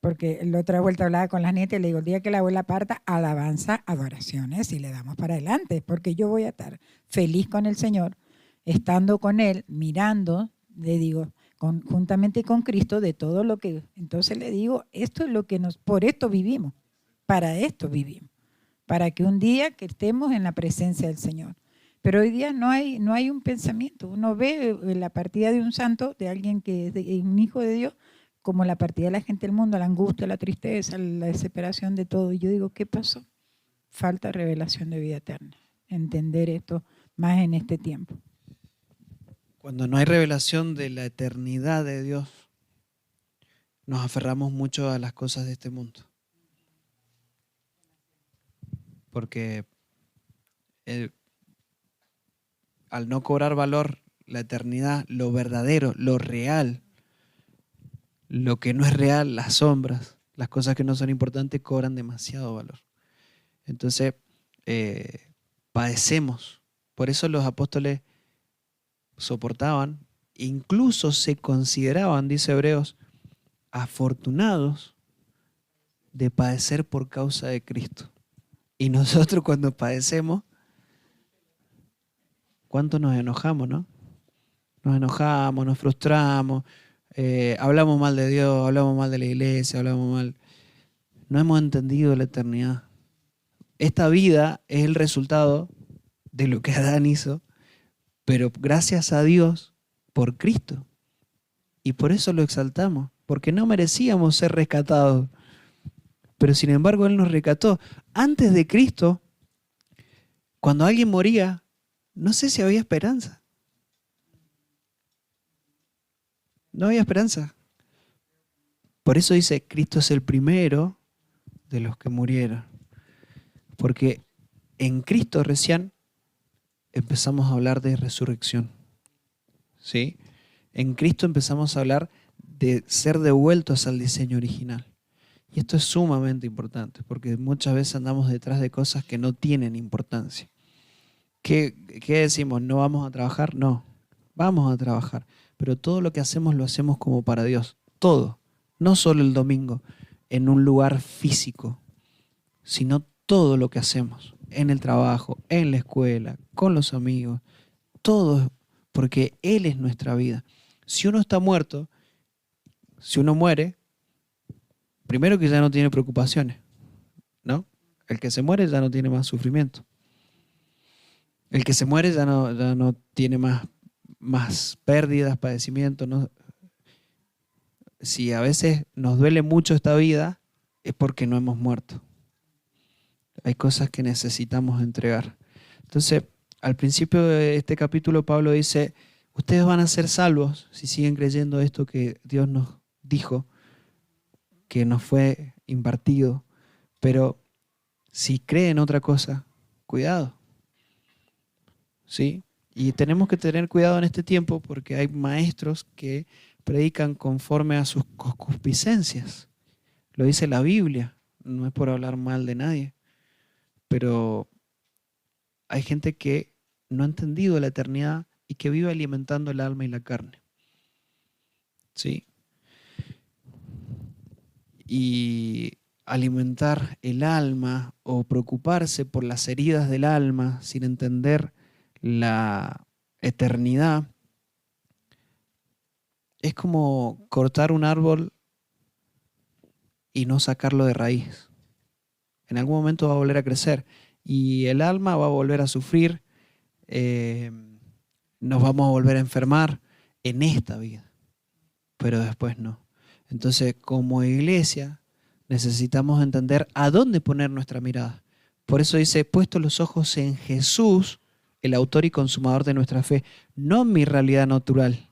Porque la otra vuelta hablaba con las nietas y le digo, el día que la abuela parta, alabanza, adoraciones y le damos para adelante, porque yo voy a estar feliz con el Señor, estando con Él, mirando, le digo, juntamente con Cristo, de todo lo que... Entonces le digo, esto es lo que por esto vivimos, para esto vivimos, para que un día que estemos en la presencia del Señor. Pero hoy día no hay un pensamiento. Uno ve la partida de un santo, de alguien que es un hijo de Dios, como la partida de la gente del mundo, la angustia, la tristeza, la desesperación de todo. Y yo digo, ¿qué pasó? Falta revelación de vida eterna. Entender esto más en este tiempo. Cuando no hay revelación de la eternidad de Dios, nos aferramos mucho a las cosas de este mundo. Porque al no cobrar valor la eternidad, lo verdadero, lo real, lo que no es real, las sombras, las cosas que no son importantes cobran demasiado valor. Entonces, padecemos. Por eso los apóstoles soportaban, incluso se consideraban, dice Hebreos, afortunados de padecer por causa de Cristo. Y nosotros cuando padecemos, ¿cuánto nos enojamos, no? Nos enojamos, nos frustramos, hablamos mal de Dios, hablamos mal de la iglesia, hablamos mal. No hemos entendido la eternidad. Esta vida es el resultado de lo que Adán hizo, pero gracias a Dios por Cristo. Y por eso lo exaltamos, porque no merecíamos ser rescatados. Pero sin embargo Él nos rescató. Antes de Cristo, cuando alguien moría, no sé si había esperanza. No había esperanza. Por eso dice, Cristo es el primero de los que murieron. Porque en Cristo recién empezamos a hablar de resurrección. ¿Sí? En Cristo empezamos a hablar de ser devueltos al diseño original. Y esto es sumamente importante, porque muchas veces andamos detrás de cosas que no tienen importancia. ¿Qué decimos? ¿No vamos a trabajar? No, vamos a trabajar. Pero todo lo que hacemos lo hacemos como para Dios. Todo. No solo el domingo, en un lugar físico, sino todo lo que hacemos. En el trabajo, en la escuela, con los amigos. Todo, porque Él es nuestra vida. Si uno está muerto, si uno muere, primero que ya no tiene preocupaciones, ¿no? El que se muere ya no tiene más sufrimiento. El que se muere ya no tiene más pérdidas, padecimientos. ¿No? Si a veces nos duele mucho esta vida, es porque no hemos muerto. Hay cosas que necesitamos entregar. Entonces, al principio de este capítulo, Pablo dice, ustedes van a ser salvos si siguen creyendo esto que Dios nos dijo, que nos fue impartido, pero si creen otra cosa, cuidado. ¿Sí? Y tenemos que tener cuidado en este tiempo porque hay maestros que predican conforme a sus concupiscencias. Lo dice la Biblia, no es por hablar mal de nadie, pero hay gente que no ha entendido la eternidad y que vive alimentando el alma y la carne. ¿Sí? Y alimentar el alma o preocuparse por las heridas del alma sin entender la eternidad es como cortar un árbol y no sacarlo de raíz. En algún momento va a volver a crecer y el alma va a volver a sufrir, nos vamos a volver a enfermar en esta vida. pero después no. Entonces, como iglesia, necesitamos entender a dónde poner nuestra mirada. Por eso dice, puesto los ojos en Jesús, el autor y consumador de nuestra fe, no en mi realidad natural,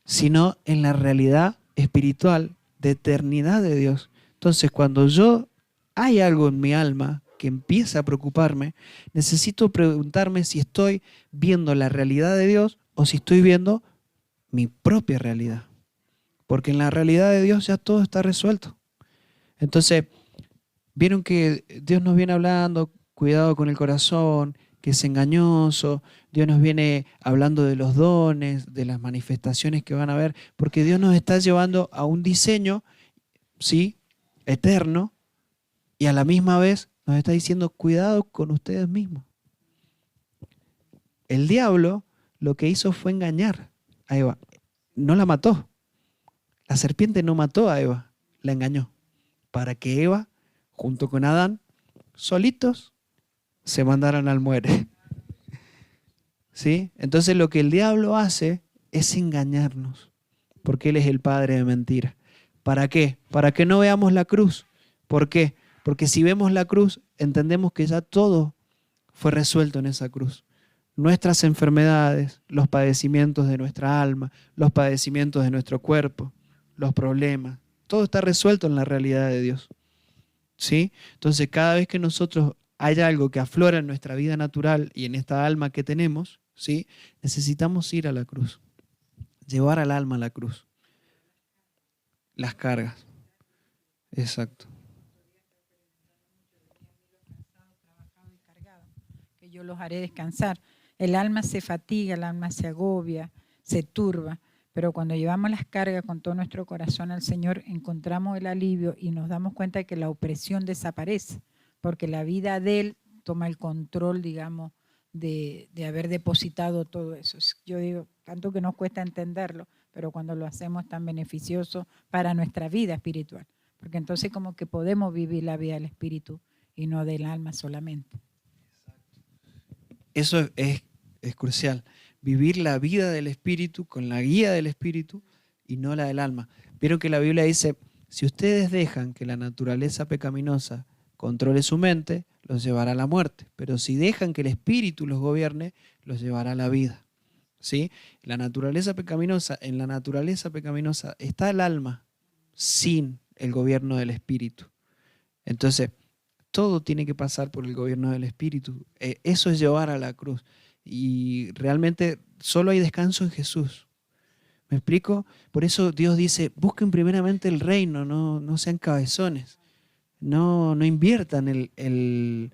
sino en la realidad espiritual de eternidad de Dios. Entonces, cuando hay algo en mi alma que empieza a preocuparme, necesito preguntarme si estoy viendo la realidad de Dios o si estoy viendo mi propia realidad. Porque en la realidad de Dios ya todo está resuelto. Entonces, vieron que Dios nos viene hablando, cuidado con el corazón, que es engañoso. Dios nos viene hablando de los dones, de las manifestaciones que van a haber, porque Dios nos está llevando a un diseño, ¿sí?, eterno, y a la misma vez nos está diciendo, cuidado con ustedes mismos. El diablo lo que hizo fue engañar a Eva. No la mató. La serpiente no mató a Eva, la engañó. Para que Eva, junto con Adán, solitos, se mandaran al muere. ¿Sí? Entonces lo que el diablo hace es engañarnos, porque él es el padre de mentira. ¿Para qué? Para que no veamos la cruz. ¿Por qué? Porque si vemos la cruz, entendemos que ya todo fue resuelto en esa cruz. Nuestras enfermedades, los padecimientos de nuestra alma, los padecimientos de nuestro cuerpo, los problemas, todo está resuelto en la realidad de Dios. ¿Sí? Entonces, cada vez que nosotros haya algo que aflora en nuestra vida natural y en esta alma que tenemos, ¿sí?, necesitamos ir a la cruz, llevar al alma a la cruz. Las cargas. Exacto. Que yo los haré descansar. El alma se fatiga, el alma se agobia, se turba, pero cuando llevamos las cargas con todo nuestro corazón al Señor, encontramos el alivio y nos damos cuenta de que la opresión desaparece, porque la vida de Él toma el control, digamos, de haber depositado todo eso. Yo digo, tanto que nos cuesta entenderlo, pero cuando lo hacemos es tan beneficioso para nuestra vida espiritual, porque entonces como que podemos vivir la vida del espíritu y no del alma solamente. Eso es crucial. Vivir la vida del espíritu con la guía del espíritu y no la del alma. Vieron que la Biblia dice, si ustedes dejan que la naturaleza pecaminosa controle su mente, los llevará a la muerte. Pero si dejan que el espíritu los gobierne, los llevará a la vida. ¿Sí? En la naturaleza pecaminosa está el alma sin el gobierno del espíritu. Entonces, todo tiene que pasar por el gobierno del espíritu. Eso es llevar a la cruz. Y realmente solo hay descanso en Jesús. ¿Me explico? Por eso Dios dice, busquen primeramente el reino, no sean cabezones. No inviertan el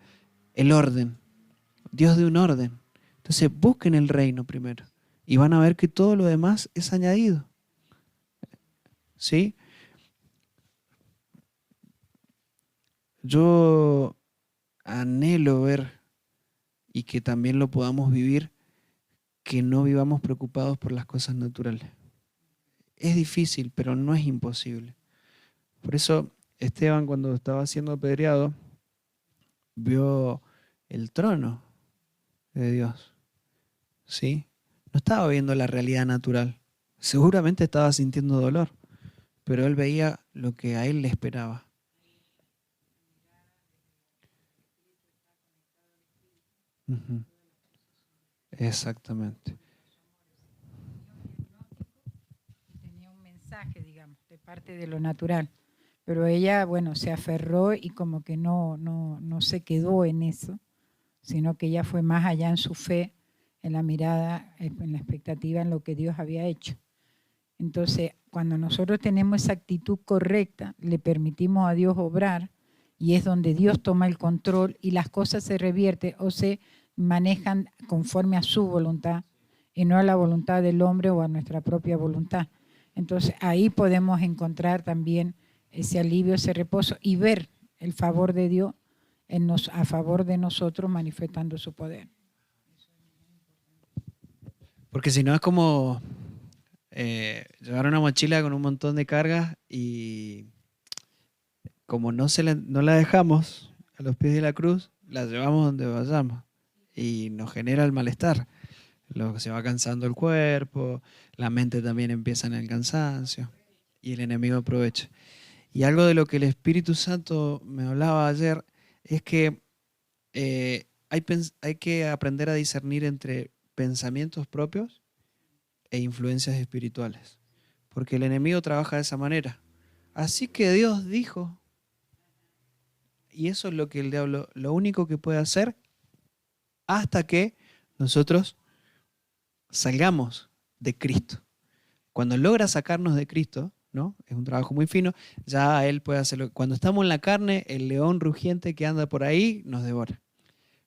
orden. Dios de un orden. Entonces busquen el reino primero. Y van a ver que todo lo demás es añadido. ¿Sí? Yo anhelo ver y que también lo podamos vivir, que no vivamos preocupados por las cosas naturales. Es difícil, pero no es imposible. Por eso Esteban, cuando estaba siendo apedreado, vio el trono de Dios. ¿Sí? No estaba viendo la realidad natural. Seguramente estaba sintiendo dolor, pero él veía lo que a él le esperaba. Uh-huh. Exactamente. Tenía un mensaje, digamos, de parte de lo natural. Pero ella, bueno, se aferró y como que no se quedó en eso, sino que ella fue más allá en su fe, en la mirada, en la expectativa, en lo que Dios había hecho. Entonces, cuando nosotros tenemos esa actitud correcta, le permitimos a Dios obrar, y es donde Dios toma el control y las cosas se revierten o se manejan conforme a su voluntad y no a la voluntad del hombre o a nuestra propia voluntad. Entonces, ahí podemos encontrar también ese alivio, ese reposo y ver el favor de Dios a favor de nosotros manifestando su poder. Porque si no es como llevar una mochila con un montón de cargas y como no la dejamos a los pies de la cruz, la llevamos donde vayamos y nos genera el malestar. Se va cansando el cuerpo, la mente también empieza en el cansancio y el enemigo aprovecha. Y algo de lo que el Espíritu Santo me hablaba ayer es que hay que aprender a discernir entre pensamientos propios e influencias espirituales, porque el enemigo trabaja de esa manera. Así que Dios dijo, y eso es lo que el diablo, lo único que puede hacer hasta que nosotros salgamos de Cristo. Cuando logra sacarnos de Cristo, ¿no? Es un trabajo muy fino, ya Él puede hacerlo. Cuando estamos en la carne, el león rugiente que anda por ahí nos devora.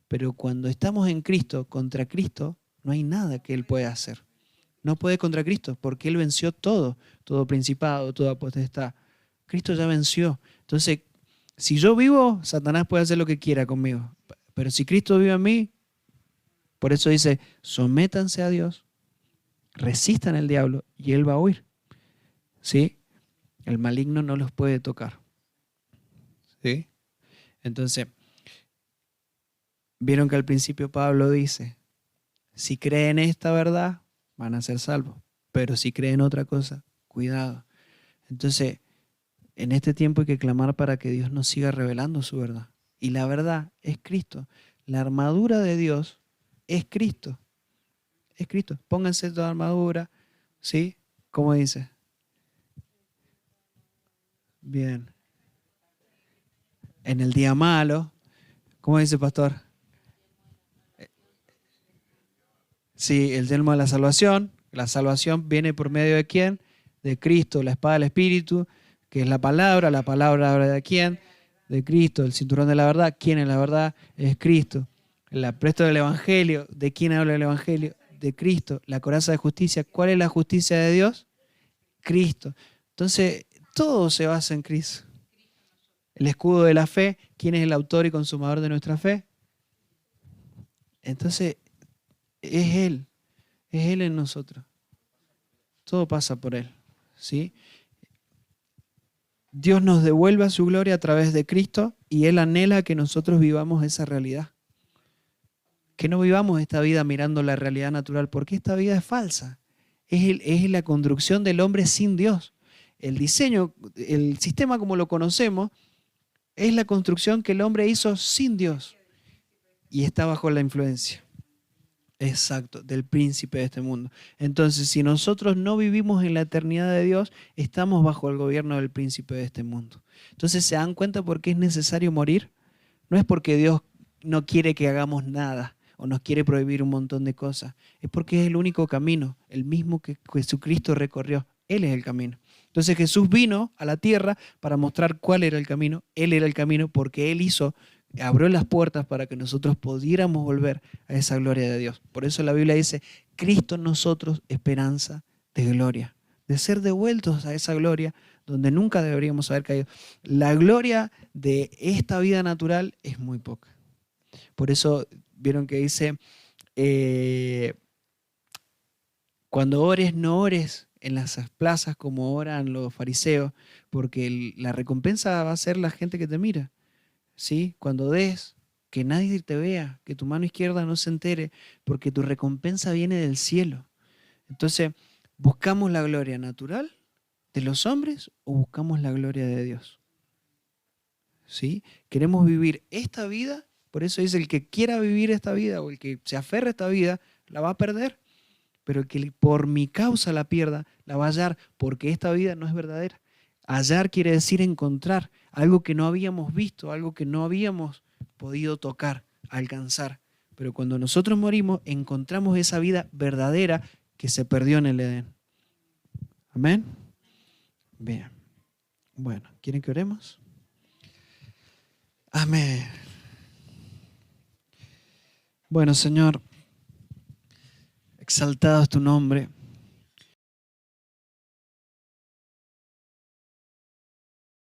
Pero cuando estamos en Cristo, contra Cristo, no hay nada que Él pueda hacer. No puede contra Cristo, porque Él venció todo, todo principado, toda potestad. Cristo ya venció. Entonces, si yo vivo, Satanás puede hacer lo que quiera conmigo. Pero si Cristo vive en mí, por eso dice, sométanse a Dios, resistan al diablo y Él va a huir. ¿Sí? El maligno no los puede tocar. ¿Sí? Entonces, vieron que al principio Pablo dice, si creen esta verdad, van a ser salvos. Pero si creen otra cosa, cuidado. Entonces, en este tiempo hay que clamar para que Dios nos siga revelando su verdad. Y la verdad es Cristo. La armadura de Dios es Cristo. Es Cristo. Pónganse toda armadura. ¿Sí? ¿Cómo dice? Bien. En el día malo. ¿Cómo dice, pastor? Sí, el yelmo de la salvación. La salvación viene por medio de quién? De Cristo, la espada del Espíritu, que es la palabra habla de quién? De Cristo, el cinturón de la verdad. ¿Quién es la verdad? Es Cristo. El apresto del Evangelio. ¿De quién habla el Evangelio? De Cristo. La coraza de justicia. ¿Cuál es la justicia de Dios? Cristo. Entonces, todo se basa en Cristo. El escudo de la fe. ¿Quién es el autor y consumador de nuestra fe? Entonces, es Él. Es Él en nosotros. Todo pasa por Él. ¿Sí? Dios nos devuelve a su gloria a través de Cristo y Él anhela que nosotros vivamos esa realidad. Que no vivamos esta vida mirando la realidad natural, porque esta vida es falsa. Es la construcción del hombre sin Dios. El diseño, el sistema como lo conocemos, es la construcción que el hombre hizo sin Dios y está bajo la influencia. Exacto, del príncipe de este mundo. Entonces, si nosotros no vivimos en la eternidad de Dios, estamos bajo el gobierno del príncipe de este mundo. Entonces, ¿se dan cuenta por qué es necesario morir? No es porque Dios no quiere que hagamos nada o nos quiere prohibir un montón de cosas. Es porque es el único camino, el mismo que Jesucristo recorrió. Él es el camino. Entonces, Jesús vino a la tierra para mostrar cuál era el camino. Él era el camino porque Él abrió las puertas para que nosotros pudiéramos volver a esa gloria de Dios. Por eso la Biblia dice, Cristo en nosotros, esperanza de gloria, de ser devueltos a esa gloria donde nunca deberíamos haber caído. La gloria de esta vida natural es muy poca. Por eso vieron que dice, cuando ores, no ores en las plazas como oran los fariseos, porque la recompensa va a ser la gente que te mira. ¿Sí? Cuando des, que nadie te vea, que tu mano izquierda no se entere, porque tu recompensa viene del cielo. Entonces, ¿buscamos la gloria natural de los hombres o buscamos la gloria de Dios? ¿Sí? Queremos vivir esta vida, por eso dice, el que quiera vivir esta vida o el que se aferre a esta vida, la va a perder, pero el que por mi causa la pierda, la va a hallar, porque esta vida no es verdadera. Hallar quiere decir encontrar algo que no habíamos visto, algo que no habíamos podido tocar, alcanzar. Pero cuando nosotros morimos, encontramos esa vida verdadera que se perdió en el Edén. ¿Amén? Bien. Bueno, ¿quieren que oremos? Amén. Bueno, Señor, exaltado es tu nombre.